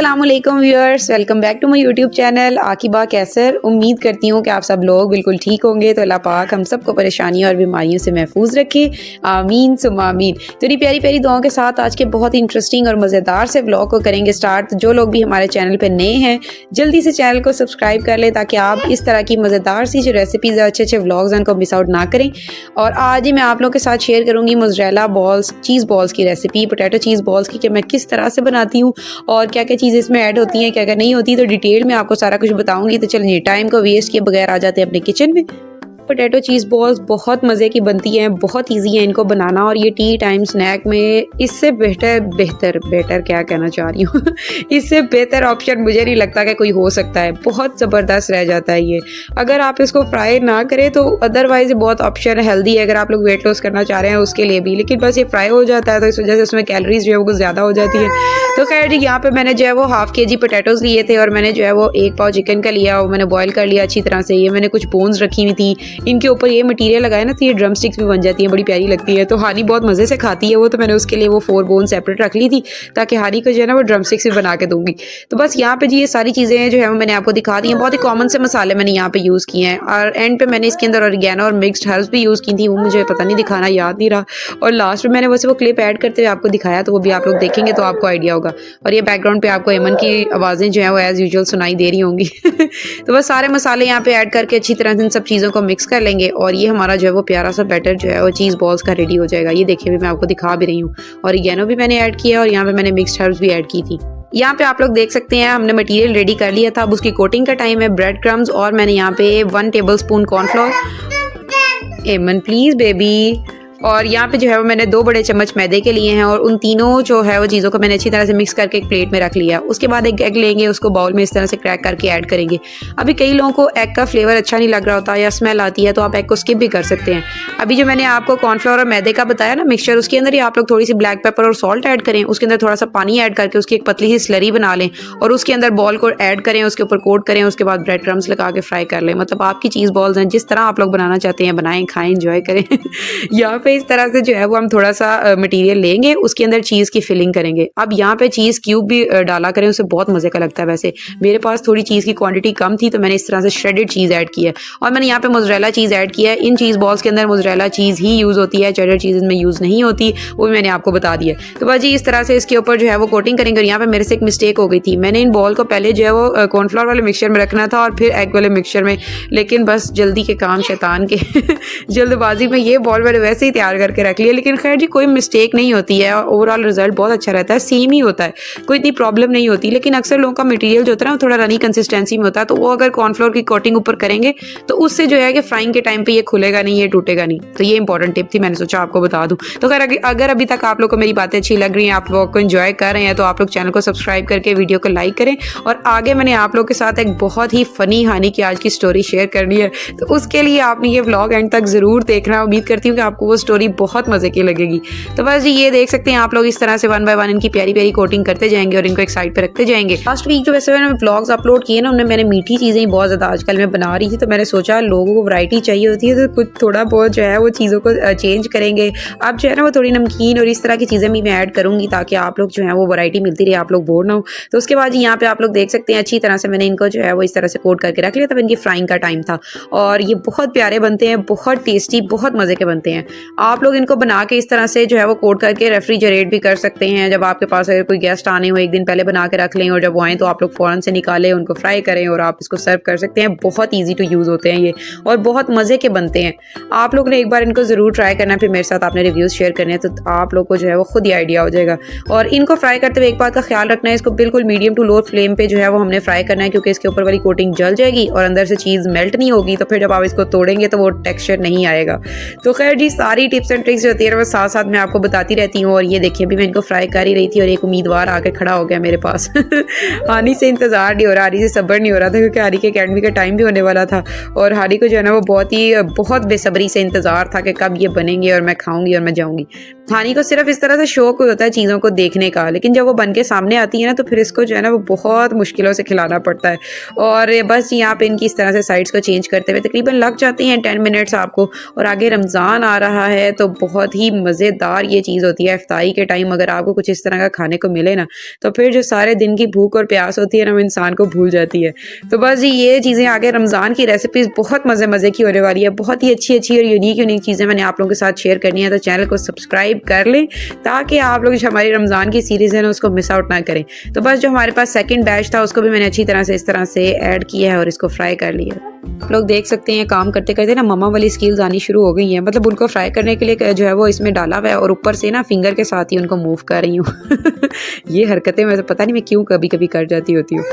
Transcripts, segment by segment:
अस्सलामुअलैकुम viewers, welcome back to my YouTube channel Aqiba Kaiser. उम्मीद करती हूँ कि आप सब लोग बिल्कुल ठीक होंगे। तो अल्लाह पाक हम सबको परेशानियों और बीमारियों से महफूज रखे, आमीन सुम्मा आमीन। तो ये प्यारी प्यारी दुआओं के साथ आज के बहुत ही इंटरेस्टिंग और मज़ेदार से व्लॉग को करेंगे स्टार्ट। तो जो लोग भी हमारे चैनल पर नए हैं जल्दी से चैनल को सब्सक्राइब कर लें ताकि आप इस तरह की मज़ेदार सी जो रेसिपीज़ अच्छे अच्छे व्लॉग्स हैं उनको मिस आउट ना करें। और आज ही मैं आप लोगों के साथ शेयर करूँगी मोज़रेला बॉल्स, चीज़ बॉल्स की रेसिपी, पोटैटो चीज़ बॉल्स की, कि मैं किस तरह से बनाती हूँ और क्या क्या चीज़ें इसमें ऐड होती हैं, क्या क्या नहीं होती। तो डिटेल में आपको सारा कुछ बताऊंगी। तो चलिए टाइम को वेस्ट किए बगैर आ जाते हैं अपने किचन में। पोटैटो चीज़ बॉल्स बहुत मज़े की बनती हैं, बहुत इजी है इनको बनाना और ये टी टाइम स्नैक में इससे बेहतर क्या कहना चाह रही हूँ इससे बेहतर ऑप्शन मुझे नहीं लगता कि कोई हो सकता है। बहुत ज़बरदस्त रह जाता है ये अगर आप इसको फ्राई ना करें तो। अदरवाइज़ बहुत ऑप्शन हेल्दी है अगर आप लोग वेट लॉस करना चाह रहे हैं उसके लिए भी, लेकिन बस ये फ्राई हो जाता है तो इस वजह से उसमें कैलोरीज जो है वो कुछ ज़्यादा हो जाती है। तो खैर जी, यहाँ पे मैंने जो है वो हाफ kg पोटैटोज़ लिए थे और मैंने जो है वो 1 पाव चिकन का लिया और मैंने बॉईल कर लिया अच्छी तरह से। ये मैंने कुछ बोन्स रखी हुई थी, इनके ऊपर ये मटेरियल लगाया ना तो ये ड्रम स्टिक्स भी बन जाती है, बड़ी प्यारी लगती है। तो हानी बहुत मज़े से खाती है वो, तो मैंने उसके लिए वो 4 बोन सेपरेट रख ली थी ताकि हानी को जो है ना वो ड्रम स्टिक्स भी बना के दूंगी। तो बस यहाँ पे जी ये सारी चीज़ें जो है मैंने आपको दिखा दी हैं। बहुत ही कॉमन से मसाले मैंने यहाँ पे यूज़ किए हैं और एंड पे मैंने इसके अंदर ऑरिगेनो और मिक्स्ड हर्ब्स भी यूज़ की थी, वो मुझे पता नहीं दिखाना याद नहीं रहा। और लास्ट में मैंने वैसे वो क्लिप ऐड करते हुए आपको दिखाया, तो वो भी आप लोग देखेंगे तो आपको आइडिया होगा। और ये बैकग्राउंड पे आपको एमन की आवाज़ें जो है वो एज़ यूजुअल सुनाई दे रही होंगी तो बस सारे मसाले यहाँ पे ऐड करके अच्छी तरह से इन सब चीज़ों को मिक्स कर लेंगे और ये हमारा जो है वो प्यारा सा बैटर जो है वो चीज़ बॉल्स का रेडी हो जाएगा। ये देखिए भी मैं आपको दिखा भी रही हूँ। ऑरिगेनो भी मैंने ऐड किया और यहाँ पे मैंने मिक्स्ड हर्ब्स भी ऐड की थी। यहाँ पे आप लोग देख सकते हैं हमने मटेरियल रेडी कर लिया था। अब उसकी कोटिंग का टाइम है। ब्रेड क्रम्स और मैंने यहाँ पे 1 टेबलस्पून कॉर्नफ्लोर, एमन प्लीज़ बेबी, और यहाँ पे जो है वो मैंने 2 बड़े चम्मच मैदे के लिए हैं और उन तीनों जो है वो चीज़ों को मैंने अच्छी तरह से मिक्स करके एक प्लेट में रख लिया। उसके बाद एक एग लेंगे, उसको बाउल में इस तरह से क्रैक करके ऐड करेंगे। अभी कई लोगों को एग का फ्लेवर अच्छा नहीं लग रहा होता या स्मेल आती है तो आप एग को स्किप भी कर सकते हैं। अभी जो मैंने आपको कॉर्नफ्लोर और मैदे का बताया ना मिक्सचर, उसके अंदर ही आप लोग थोड़ी सी ब्लैक पेपर और सॉल्ट ऐड करें। उसके अंदर थोड़ा सा पानी ऐड करके उसकी एक पतली सी स्लरी बना लें और उसके अंदर बॉल को ऐड करें, उसके ऊपर कोट करें, उसके बाद ब्रेड क्रम्स लगा के फ्राई कर लें। मतलब आपकी चीज़ बॉल्स हैं, जिस तरह आप लोग बनाना चाहते हैं बनाएं, खाएं, एंजॉय करें यहाँ पे इस तरह से जो है वो हम थोड़ा सा मटेरियल लेंगे, उसके अंदर चीज़ की फिलिंग करेंगे। अब यहाँ पे चीज़ क्यूब भी डाला करें, उससे बहुत मज़े का लगता है। वैसे मेरे पास थोड़ी चीज़ की क्वांटिटी कम थी तो मैंने इस तरह से श्रेडेड चीज़ ऐड की है और मैंने यहाँ पे मोज़रेला चीज़ ऐड किया है। इन चीज़ बॉल्स के अंदर मोज़रेला चीज़ ही यूज़ होती है, चेडर चीज़ इनमें यूज़ नहीं होती, वो भी मैंने आपको बता दिया। तो बस जी इस तरह से इसके ऊपर जो है वो कोटिंग करेंगे। और यहाँ पे मेरे से एक मिस्टेक हो गई थी, मैंने इन बॉल को पहले जो है वो कॉर्नफ्लोर वाले मिक्सचर में रखना था और फिर एग वाले मिक्सचर में, लेकिन बस जल्दी के काम शैतान के जल्दबाजी में ये बॉल मैंने वैसे ही तैयार करके रख लिया। लेकिन खैर जी कोई मिस्टेक नहीं होती है, ओवरऑल रिजल्ट बहुत अच्छा रहता है, सेम ही होता है, कोई इतनी प्रॉब्लम नहीं होती। लेकिन अक्सर लोगों का मटेरियल जो होता है ना थोड़ा रनी कंसिस्टेंसी में होता है, तो वो अगर कॉर्नफ्लोर की कोटिंग ऊपर करेंगे तो उससे जो है कि फ्राइंग के टाइम पे ये खुलेगा नहीं, ये टूटेगा नहीं। तो ये इंपॉर्टेंट टिप थी, मैंने सोचा आपको बता दूं। तो खैर अगर अभी तक आप लोग को मेरी बातें अच्छी लग रही हैं, आप लोग को एंजॉय कर रहे हैं, तो आप लोग चैनल को सब्सक्राइब करके वीडियो को लाइक करें। और आगे मैंने आप लोग के साथ एक बहुत ही फनी हानी की आज की स्टोरी शेयर करनी है, तो उसके लिए आपने ये व्लॉग एंड तक ज़रूर देखना। उम्मीद करती हूँ कि आपको वो स्टोरी बहुत मज़े की लगेगी। तो बस जी ये देख सकते हैं आप लोग इस तरह से 1 बाय 1 इनकी प्यारी प्यारी कोटिंग करते जाएंगे और इनको एक साइड पे रखते जाएंगे। लास्ट वीक जो वैसे मैंने व्लॉग्स अपलोड किए ना, उनमें मैंने मीठी चीज़ें ही बहुत ज़्यादा आजकल मैं बना रही थी, तो मैंने सोचा लोगों को वैरायटी चाहिए होती है तो कुछ थोड़ा बहुत जो है वो चीज़ों को चेंज करेंगे। अब जो है ना वो थोड़ी नमकीन और इस तरह की चीज़ें भी मैं ऐड करूँगी ताकि आप लोग जो है वो वैरायटी मिलती रहे, आप लोग बोर ना हो। तो उसके बाद यहाँ पे आप लोग देख सकते हैं अच्छी तरह से मैंने इनको जो है वो इस तरह से कोट करके रख लिया। तब इनकी फ्राइंग का टाइम था और ये बहुत प्यारे बनते हैं, बहुत टेस्टी, बहुत मज़े के बनते हैं। आप लोग इनको बना के इस तरह से जो है वो कोट करके रेफ्रिजरेट भी कर सकते हैं। जब आपके पास अगर कोई गेस्ट आने हो, एक दिन पहले बना के रख लें और जब वो आएँ तो आप लोग फ़ौरन से निकालें, उनको फ्राई करें और आप इसको सर्व कर सकते हैं। बहुत ईजी टू यूज़ होते हैं ये और बहुत मज़े के बनते हैं। आप लोग ने एक बार इनको ज़रूर ट्राई करना है, फिर मेरे साथ आपने रिव्यूज़ शेयर करने हैं, तो आप लोग को जो है वो खुद ही आइडिया हो जाएगा। और इनको फ्राई करते हुए एक बात का ख्याल रखना है, इसको बिल्कुल मीडियम टू लो फ्लेम पे जो है वो हमने फ्राई करना है, क्योंकि इसके ऊपर वाली कोटिंग जल जाएगी और अंदर से चीज़ मेल्ट नहीं होगी, तो फिर जब आप इसको तोड़ेंगे तो वो टेक्सचर नहीं आएगा। तो खैर जी सारी टिप्स एंड ट्रिक्स जो होती है वो साथ साथ मैं आपको बताती रहती हूँ। और ये देखिए अभी मैं इनको फ्राई कर ही रही थी और एक उम्मीदवार आके खड़ा हो गया मेरे पास हानी से इंतज़ार नहीं हो रहा, हानी से सब्र नहीं हो रहा था, क्योंकि हानी के अकेडमी का टाइम भी होने वाला था और हानी को जो है ना वो बहुत बेसब्री से इंतज़ार था कि कब ये बनेंगे और मैं खाऊंगी और मैं जाऊंगी। हानी को सिर्फ इस तरह से शौक होता है चीज़ों को देखने का, लेकिन जब वो बन के सामने आती है ना तो फिर इसको जो है ना वो बहुत मुश्किलों से खिलाना पड़ता है। और बस यहाँ पे इनकी इस तरह से साइड्स को चेंज करते हुए तकरीबन लग जाती हैं 10 मिनट्स आपको। और आगे रमज़ान आ रहा है तो बहुत ही मज़ेदार ये चीज़ होती है। इफ्तारी के टाइम अगर आपको कुछ इस तरह का खाने को मिले ना, तो फिर जो सारे दिन की भूख और प्यास होती है ना, वो इंसान को भूल जाती है। तो बस जी ये चीज़ें आगे रमज़ान की रेसिपीज़ बहुत मज़े की होने वाली है। बहुत ही अच्छी और यूनिक चीज़ें मैंने आप लोगों के साथ शेयर करनी है, तो चैनल को सब्सक्राइब कर लें ताकि आप लोग जो हमारी रमज़ान की सीरीज़ है ना, उसको मिस आउट ना करें। तो बस जो हमारे पास सेकंड बैच था, उसको भी मैंने अच्छी तरह से इस तरह से ऐड किया है और इसको फ्राई कर लिया। आप लोग देख सकते हैं काम करते करते ना मम्मा वाली स्किल्स आनी शुरू हो गई हैं। मतलब उनको फ्राई करने के लिए जो है वो इसमें डाला हुआ है और ऊपर से ना फिंगर के साथ ही उनको मूव कर रही हूँ। ये हरकतें मैं तो पता नहीं मैं क्यों कभी कभी कर जाती होती हूँ।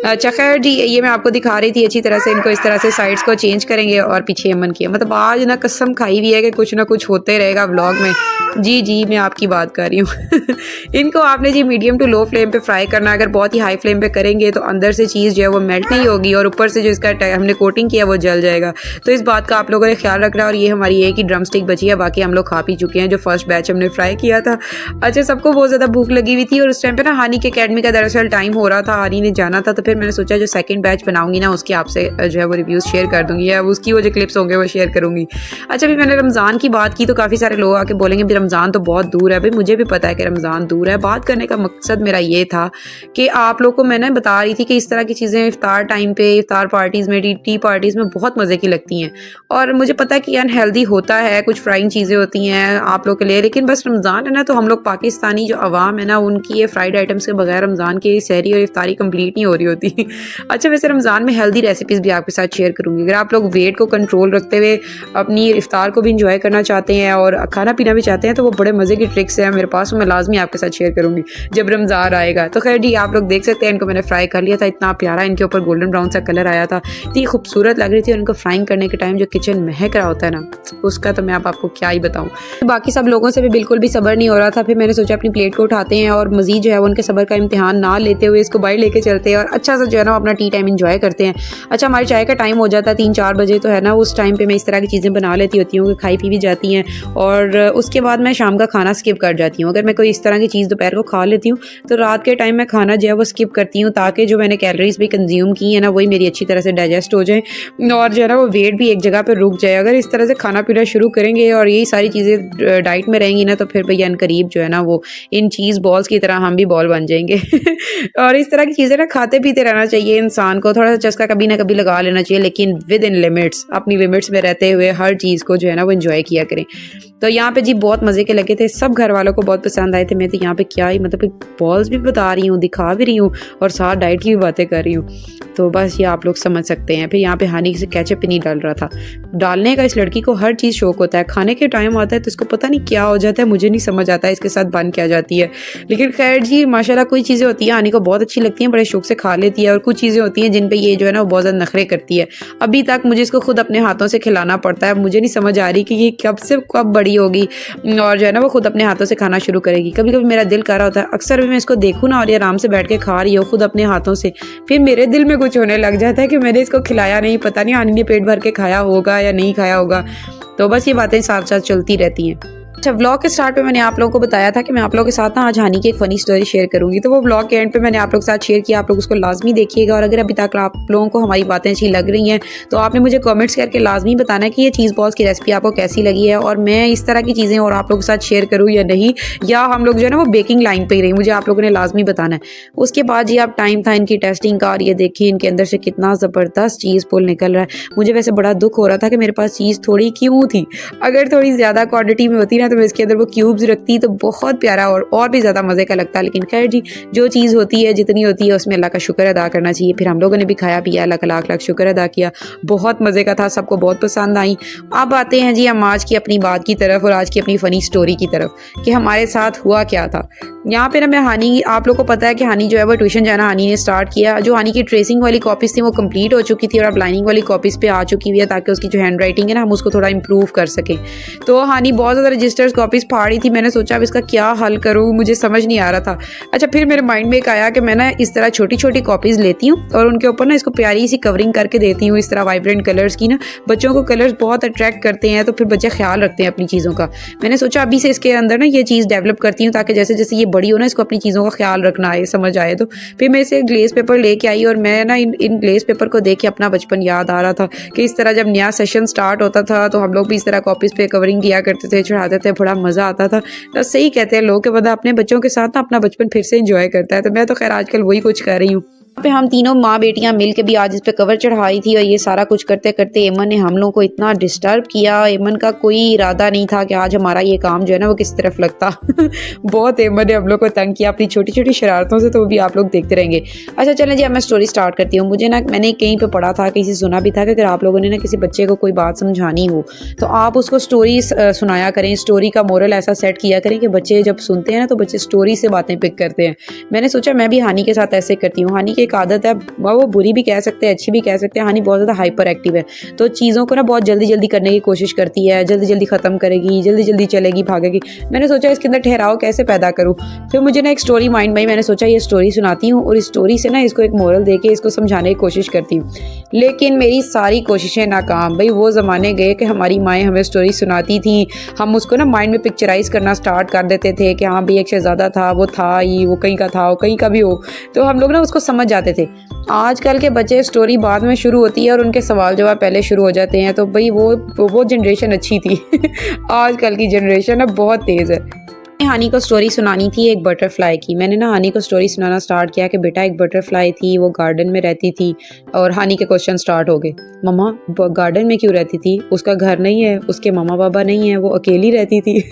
अच्छा खैर जी, ये मैं आपको दिखा रही थी अच्छी तरह से। इनको इस तरह से साइड्स को चेंज करेंगे और पीछे यमन किया। मतलब आज ना कसम खाई हुई है कि कुछ ना कुछ होते रहेगा व्लॉग में। जी मैं आपकी बात कर रही हूँ। इनको आपने जी मीडियम टू लो फ्लेम पे फ्राई करना। अगर बहुत ही हाई फ्लेम पे करेंगे तो अंदर से चीज़ जो है वो मेल्ट नहीं होगी और ऊपर से जो इसका हमने कोटिंग किया वो जल जाएगा। तो इस बात का आप लोगों ने ख्याल रखना। और ये हमारी एक ही ड्रम स्टिक बची है, बाकी हम लोग खा पी चुके हैं जो फर्स्ट बैच हमने फ्राई किया था। अच्छा, सबको बहुत ज़्यादा भूख लगी हुई थी और उस टाइम पे ना हानी के अकेडमी का दरअसल टाइम हो रहा था, हानी ने जाना था। तो फिर मैंने सोचा जो सेकंड बैच बनाऊंगी ना, उसके आपसे जो है वो रिव्यूज़ शेयर कर दूंगी या उसकी वो जो क्लिप्स होंगे वो शेयर करूंगी। अच्छा, भी मैंने रमज़ान की बात की तो काफ़ी सारे लोग आके बोलेंगे भी रमज़ान तो बहुत दूर है। भाई मुझे भी पता है कि रमज़ान दूर है। बात करने का मकसद मेरा ये था कि आप लोग को मैंने बता रही थी कि इस तरह की चीज़ें इफ्तार टाइम पे, इफ्तार पार्टीज़ में, टी पार्टीज़ में बहुत मज़े की लगती हैं। और मुझे पता है कि अनहेल्दी होता है, कुछ फ्राइंग चीज़ें होती हैं आप लोग के लिए, लेकिन बस रमज़ान है ना, तो हम लोग पाकिस्तानी जो अवाम है ना, उनकी ये फ्राइड आइटम्स के बगैर रमज़ान की सहरी और इफ्तारी कंप्लीट नहीं हो रही होती। अच्छा, वैसे रमज़ान में हेल्दी रेसिपीज़ भी आपके साथ शेयर करूँगी। अगर आप लोग वेट को कंट्रोल रखते हुए अपनी इफ्तार को भी इंजॉय करना चाहते हैं और खाना पीना भी चाहते हैं, तो वो बड़े मज़े की ट्रिक्स हैं मेरे पास, मैं लाजमी आपके साथ शेयर करूँगी जब रमज़ान आएगा। तो खैर जी, आप लोग देख सकते हैं, इनको मैंने फ्राई कर लिया था। इतना प्यारा इनके ऊपर गोल्डन ब्राउन सा कलर आया था, इतनी खूबसूरत लग रही थी। और इनको फ्राइंग करने के टाइम जो किचन महक रहा होता है ना, उसका तो मैं आपको क्या ही बताऊँ। बाकी सब लोगों से भी बिल्कुल भी सब्र नहीं हो रहा था। फिर मैंने सोचा अपनी प्लेट को उठाते हैं और मज़ीद जो है उनके सब्र का इम्तिहान ना लेते हुए इसको बाहर लेके चलते हैं और अच्छा सा जो है ना अपना टी टाइम इंजॉय करते हैं। अच्छा, हमारी चाय का टाइम हो जाता है 3-4 बजे, तो है ना उस टाइम पे मैं इस तरह की चीज़ें बना लेती होती हूँ कि खाई पी भी जाती हैं और उसके बाद मैं शाम का खाना स्किप कर जाती हूँ। अगर मैं कोई इस तरह की चीज़ दोपहर को खा लेती हूँ तो रात के टाइम मैं खाना जो है वो स्किप करती हूँ, ताकि जो मैंने कैलोरीज भी कंज्यूम की है ना, वही मेरी अच्छी तरह से डाइजेस्ट हो जाए और जो है ना वो वेट भी एक जगह पर रुक जाए। अगर इस तरह से खाना पीना शुरू करेंगे और यही सारी चीज़ें डाइट में रहेंगी ना, तो फिर भैया अनकरीब जो है ना वो इन चीज़ बॉल्स की तरह हम भी बॉल बन जाएंगे। और इस तरह की चीज़ें ना खाते पीते रहना चाहिए इंसान को। थोड़ा सा चस्का कभी ना कभी लगा लेना चाहिए, लेकिन विद इन लिमिट्स, अपनी लिमिट्स में रहते हुए हर चीज़ को जो है ना वो एंजॉय किया करें। तो यहाँ पे जी बहुत मज़े के लगे थे, सब घर वालों को बहुत पसंद आए थे। मैं तो यहाँ पे क्या ही मतलब बॉल्स भी बता रही हूँ, दिखा भी रही हूँ और साथ डाइट की भी बातें कर रही हूँ। तो बस ये आप लोग समझ सकते हैं। फिर यहाँ पे हानी से केचप ही नहीं डाल रहा था। डालने का इस लड़की को हर चीज़ शौक होता है, खाने के टाइम आता है तो इसको पता नहीं क्या हो जाता है, मुझे नहीं समझ आता है इसके साथ बन क्या जाती है। लेकिन खैर जी माशाल्लाह कोई चीज़ें होती हैं हानी को बहुत अच्छी लगती हैं, बड़े शौक से खा लेती है। और कुछ चीज़ें होती हैं जिन पर ये जो है ना वो बहुत ज़्यादा नखरे करती है। अभी तक मुझे इसको खुद अपने हाथों से खिलाना पड़ता है। मुझे नहीं समझ आ रही कि ये कब से कब बड़ी होगी और जो है ना वो खुद अपने हाथों से खाना शुरू करेगी। कभी कभी मेरा दिल कर रहा होता है, अक्सर भी मैं इसको देखूँ ना और ये आराम से बैठ के खा रही हो खुद अपने हाथों से, फिर मेरे दिल में कुछ होने लग जाता है कि मैंने इसको खिलाया नहीं, पता नहीं हानी ने पेट भर के खाया होगा या नहीं खाया होगा। तो बस ये बातें साथ साथ चलती रहती हैं। अच्छा, व्लॉग के स्टार्ट पे मैंने आप लोगों को बताया था कि मैं आप लोगों के साथ ना आज हानी की एक फ़नी स्टोरी शेयर करूंगी, तो वो व्लॉग के एंड पे मैंने आप लोगों के साथ शेयर किया। आप लोग उसको लाजमी देखिएगा और अगर अभी तक आप लोगों को हमारी बातें अच्छी लग रही हैं तो आपने मुझे कमेंट्स करके लाजमी बताना है कि ये चीज़ बॉल्स की रेसिपी आपको कैसी लगी है और मैं इस तरह की चीज़ें और आप लोगों के साथ शेयर करूँ या नहीं, या हम लोग जो है ना वो बेकिंग लाइन पर ही रही, मुझे आप लोगों ने लाजमी बताना है। उसके बाद ये आप टाइम था इनकी टेस्टिंग का और ये देखिए इनके अंदर से कितना ज़बरदस्त चीज़ पुल निकल रहा है। मुझे वैसे बड़ा दुख हो रहा था कि मेरे पास चीज़ थोड़ी क्यों थी, अगर थोड़ी ज़्यादा क्वान्टिटी में होती ना तो मैं इसके अंदर वो क्यूब्स रखती तो बहुत प्यारा और भी ज़्यादा मज़े का लगता। लेकिन खैर जी, जो चीज़ होती है जितनी होती है उसमें अल्लाह का शुक्र अदा करना चाहिए। फिर हम लोगों ने भी खाया पिया, अल्लाह का लाख लाख शुक्र अदा किया, बहुत मज़े का था, सबको बहुत पसंद आई। अब आते हैं जी हम आज की अपनी बात की तरफ और आज की अपनी फ़नी स्टोरी की तरफ कि हमारे साथ हुआ क्या था। यहाँ पे ना मैं हानी, आप लोग को पता है कि हानी जो है वो ट्यूशन जाना हानी ने स्टार्ट किया। जो हानी की ट्रेसिंग वाली कॉपीज़ थी वो कंप्लीट हो चुकी थी और अब लाइनिंग वाली कॉपीज़ पे आ चुकी हुई है, ताकि उसकी जो हैंड राइटिंग है ना हम उसको थोड़ा इंप्रूव कर सकें। तो हानी बहुत ज़्यादा रजिस्टर सिस्टर्स कॉपीज़ फाड़ी थी। मैंने सोचा अब इसका क्या हल करूँ, मुझे समझ नहीं आ रहा था। अच्छा फिर मेरे माइंड में एक आया कि मैं ना इस तरह छोटी छोटी कॉपीज़ लेती हूँ और उनके ऊपर ना इसको प्यारी सी कवरिंग करके देती हूँ इस तरह वाइब्रेंट कलर्स की ना। बच्चों को कलर्स बहुत अट्रैक्ट करते हैं तो फिर बच्चे ख्याल रखते हैं अपनी चीज़ों का। मैंने सोचा अभी से इसके अंदर ना ये चीज़ डेवलप करती हूँ ताकि जैसे जैसे ये बड़ी हो ना इसको अपनी चीज़ों का ख्याल रखना आए, समझ आए। तो फिर मैं इसे ग्लेस पेपर लेके आई और मैं ना इन ग्लेस पेपर को देख के अपना बचपन याद आ रहा था कि इस तरह जब नया सेशन स्टार्ट होता था तो हम लोग भी इस तरह कॉपीज़ पे कवरिंग किया करते थे, चढ़ाते थे, बड़ा मज़ा आता था। तो सही कहते हैं लोग कि बंदा अपने बच्चों के साथ ना अपना बचपन फिर से इंजॉय करता है। तो मैं तो खैर आजकल वही कुछ कर रही हूँ। यहाँ पे हम तीनों माँ बेटियाँ मिल के भी आज इस पे कवर चढ़ाई थी और ये सारा कुछ करते करते एमन ने हम लोग को इतना डिस्टर्ब किया। एमन का कोई इरादा नहीं था कि आज हमारा ये काम जो है ना वो किस तरफ लगता। बहुत एमन ने हम लोग को तंग किया अपनी छोटी छोटी शरारतों से, तो वो भी आप लोग देखते रहेंगे। अच्छा चलें जी, अब मैं स्टोरी स्टार्ट करती हूँ। मुझे ना मैंने कहीं पर पढ़ा था, कहीं से सुना भी था कि अगर आप लोगों ने ना किसी बच्चे को कोई बात समझानी हो तो आप उसको स्टोरी सुनाया करें। स्टोरी का मोरल ऐसा सेट किया करें कि बच्चे जब सुनते हैं ना तो बच्चे स्टोरी से बातें पिक करते हैं। मैंने सोचा मैं भी हानी के साथ ऐसे करती हूँ। हानी की एक आदत है, वो बुरी भी कह सकते हैं अच्छी भी कह सकते हैं। हानी बहुत ज़्यादा हाइपर एक्टिव है तो चीज़ों को ना बहुत जल्दी जल्दी करने की कोशिश करती है, जल्दी जल्दी ख़त्म करेगी, जल्दी जल्दी चलेगी, भागेगी। मैंने सोचा इसके अंदर ठहराव कैसे पैदा करूँ। फिर मुझे ना एक स्टोरी माइंड में, मैंने सोचा ये स्टोरी सुनाती हूँ और इस स्टोरी से ना इसको एक मोरल दे के इसको समझाने की कोशिश करती हूँ। लेकिन मेरी सारी कोशिशें नाकाम। भाई वो ज़माने गए कि हमारी माएँ हमें स्टोरी सुनाती थी, हम उसको ना माइंड में पिक्चराइज़ करना स्टार्ट कर देते थे कि हाँ भाई एक शहज़ादा था, वो था ही, वो कहीं का था, वो कहीं का भी हो, तो हम लोग ना उसको समझ जाते थे। आजकल के बच्चे स्टोरी बाद में शुरू होती है और उनके सवाल जवाब पहले शुरू हो जाते हैं। तो भाई वो जनरेशन अच्छी थी। आजकल की जनरेशन अब बहुत तेज़ है। हानी को स्टोरी सुनानी थी एक बटरफ्लाई की। मैंने ना हानी को स्टोरी सुनाना स्टार्ट किया कि बेटा एक बटरफ्लाई थी, वो गार्डन में रहती थी। और हानी के क्वेश्चन स्टार्ट हो गए, मम्मा गार्डन में क्यों रहती थी, उसका घर नहीं है, उसके मामा बाबा नहीं है, वो अकेली रहती थी।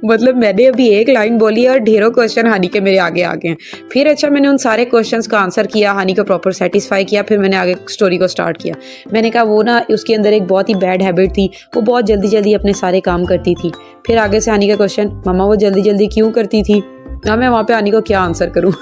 मतलब मैंने अभी एक लाइन बोली और ढेरों क्वेश्चन हानी के मेरे आगे आ गए हैं। फिर अच्छा मैंने उन सारे क्वेश्चन का आंसर किया, हानी को प्रॉपर सेटिस्फाई किया। फिर मैंने आगे स्टोरी को स्टार्ट किया। मैंने कहा वो ना उसके अंदर एक बहुत ही बैड हैबिट थी, वो बहुत जल्दी जल्दी अपने सारे काम करती थी। फिर आगे से हानी का क्वेश्चन, मम्मा वो जल्दी जल्दी क्यों करती थी। ना मैं वहाँ पे हानी को क्या आंसर करूँ।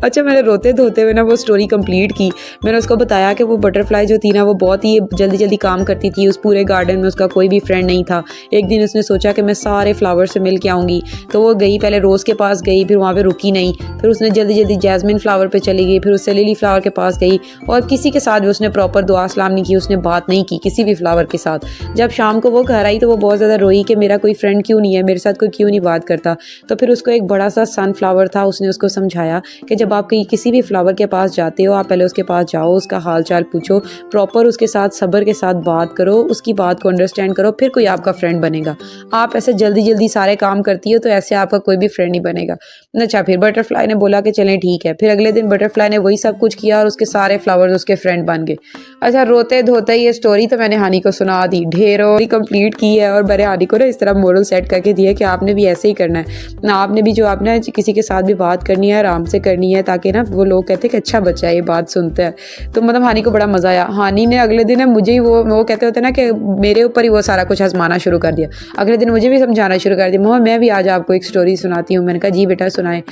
अच्छा मैंने रोते धोते हुए ना वो स्टोरी कंप्लीट की। मैंने उसको बताया कि वो बटरफ्लाई जो थी ना वो बहुत ही जल्दी जल्दी काम करती थी। उस पूरे गार्डन में उसका कोई भी फ्रेंड नहीं था। एक दिन उसने सोचा कि मैं सारे फ्लावर से मिल के आऊँगी, तो वो गई, पहले रोज़ के पास गई, फिर वहाँ पर रुकी नहीं, फिर उसने जल्दी जल्दी जैस्मिन फ्लावर पर चली गई, फिर उससे लिली फ्लावर के पास गई और किसी के साथ भी उसने प्रॉपर दुआ सलाम नहीं की, उसने बात नहीं की किसी भी फ्लावर के साथ। जब शाम को वो घर आई तो वो बहुत ज़्यादा रोई कि मेरा कोई फ्रेंड क्यों नहीं है, मेरे साथ कोई क्यों नहीं बात करता। तो फिर उसको एक बड़ा सा सनफ्लावर था, उसने उसको समझाया कि जब आप कहीं किसी भी फ्लावर के पास जाते हो आप पहले उसके पास जाओ, उसका हाल चाल पूछो, प्रॉपर उसके साथ सब्र के साथ बात करो, उसकी बात को अंडरस्टैंड करो, फिर कोई आपका फ्रेंड बनेगा। आप ऐसे जल्दी जल्दी सारे काम करती हो तो ऐसे आपका कोई भी फ्रेंड नहीं बनेगा। अच्छा फिर बटरफ्लाई ने बोला कि चलें ठीक है। फिर अगले दिन बटरफ्लाई ने वही सब कुछ किया और उसके सारे फ्लावर्स उसके फ्रेंड बन गए। अच्छा रोते धोते ये स्टोरी तो मैंने हानी को सुना दी, ढेरों कंप्लीट की है और मैंने हानी को ना इस तरह मोरल सेट करके दिया कि आपने भी ऐसे ही करना है ना, आपने भी जो आपने किसी के साथ भी बात करनी है आराम से करनी है, ताकि ना वो लोग कहते हैं कि अच्छा बच्चा है ये बात सुनता है। तो मतलब हानी को बड़ा मज़ा आया। हानी ने अगले दिन मुझे ही वो कहते होते ना कि मेरे ऊपर ही वो सारा कुछ आजमाना शुरू कर दिया। अगले दिन मुझे भी समझाना शुरू कर दिया, मम्मा मैं भी आज आपको एक स्टोरी सुनाती हूँ। मैंने कहा जी बेटा सुनाए।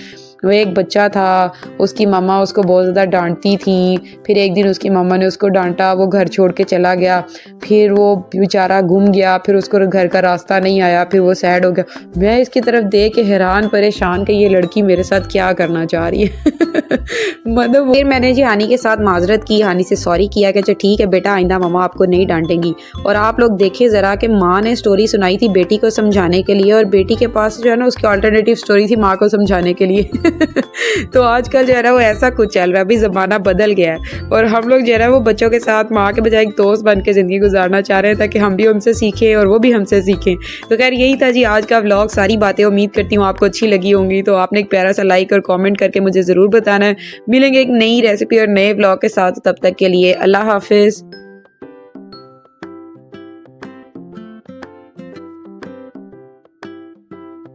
वो एक बच्चा था, उसकी मम्मा उसको बहुत ज़्यादा डांटती थी। फिर एक दिन उसकी मम्मा ने उसको डांटा, वो घर छोड़ के चला गया। फिर वो बेचारा घूम गया, फिर उसको घर का रास्ता नहीं आया, फिर वो सैड हो गया। मैं इसकी तरफ देख के हैरान परेशान कि ये लड़की मेरे साथ क्या करना चाह रही है। मतलब फिर मैंने जी हानी के साथ माजरत की, हानी से सॉरी किया कि अच्छा ठीक है बेटा आइंदा मम्मा आपको नहीं डांटेंगी। और आप लोग देखिए ज़रा कि माँ ने स्टोरी सुनाई थी बेटी को समझाने के लिए और बेटी के पास जो है ना उसकी अल्टरनेटिव स्टोरी थी माँ को समझाने के लिए। तो आजकल जो है ना वो ऐसा कुछ चल रहा है, अभी ज़माना बदल गया है और हम लोग जो है ना वो बच्चों के साथ माँ के बजाय एक दोस्त बन के ज़िंदगी गुजारना चाह रहे हैं ताकि हम भी उनसे सीखें और वो भी हमसे सीखें। तो खैर यही था जी आज का व्लॉग। सारी बातें उम्मीद करती हूँ आपको अच्छी लगी होंगी। तो आपने एक प्यारा सा लाइक और कॉमेंट करके मुझे ज़रूर बताना है। मिलेंगे एक नई रेसिपी और नए व्लॉग के साथ, तब तक के लिए अल्लाह हाफिज़।